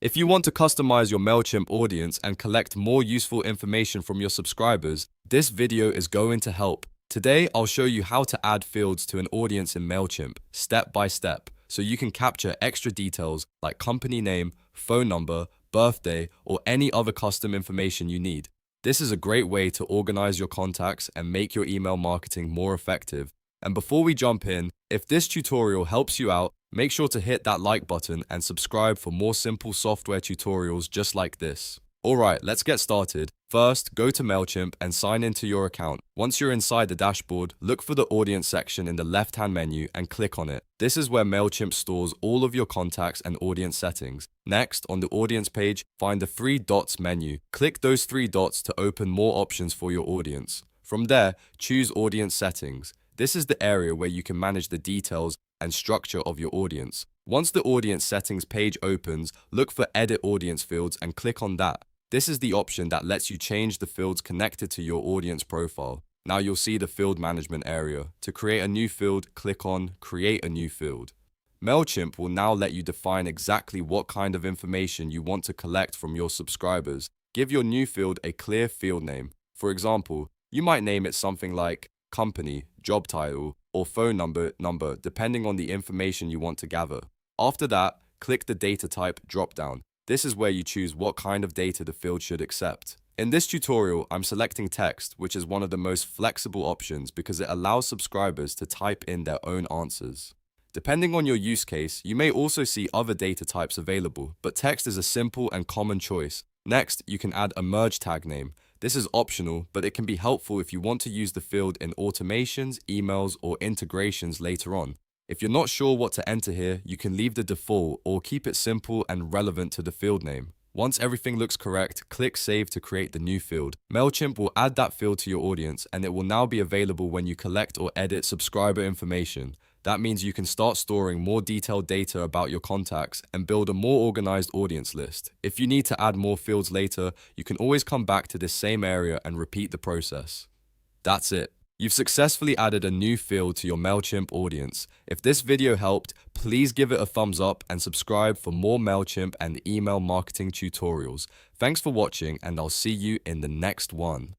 If you want to customize your Mailchimp audience and collect more useful information from your subscribers, this video is going to help. Today, I'll show you how to add fields to an audience in Mailchimp, step by step, so you can capture extra details like company name, phone number, birthday, or any other custom information you need. This is a great way to organize your contacts and make your email marketing more effective. And before we jump in, if this tutorial helps you out, make sure to hit that like button and subscribe for more simple software tutorials just like this. Alright, let's get started. First, go to Mailchimp and sign into your account. Once you're inside the dashboard, look for the audience section in the left-hand menu and click on it. This is where Mailchimp stores all of your contacts and audience settings. Next, on the audience page, find the three dots menu. Click those three dots to open more options for your audience. From there, choose Audience Settings. This is the area where you can manage the details and structure of your audience. Once the audience settings page opens, look for Edit Audience Fields and click on that. This is the option that lets you change the fields connected to your audience profile. Now you'll see the field management area. To create a new field, click on Create a new field. Mailchimp will now let you define exactly what kind of information you want to collect from your subscribers. Give your new field a clear field name. For example, you might name it something like company, job title, or phone number, depending on the information you want to gather. After that, click the data type dropdown. This is where you choose what kind of data the field should accept. In this tutorial, I'm selecting text, which is one of the most flexible options because it allows subscribers to type in their own answers. Depending on your use case, you may also see other data types available, but text is a simple and common choice. Next, you can add a merge tag name. This is optional, but it can be helpful if you want to use the field in automations, emails, or integrations later on. If you're not sure what to enter here, you can leave the default or keep it simple and relevant to the field name. Once everything looks correct, click Save to create the new field. Mailchimp will add that field to your audience, and it will now be available when you collect or edit subscriber information. That means you can start storing more detailed data about your contacts and build a more organized audience list. If you need to add more fields later, you can always come back to this same area and repeat the process. That's it. You've successfully added a new field to your Mailchimp audience. If this video helped, please give it a thumbs up and subscribe for more Mailchimp and email marketing tutorials. Thanks for watching, and I'll see you in the next one.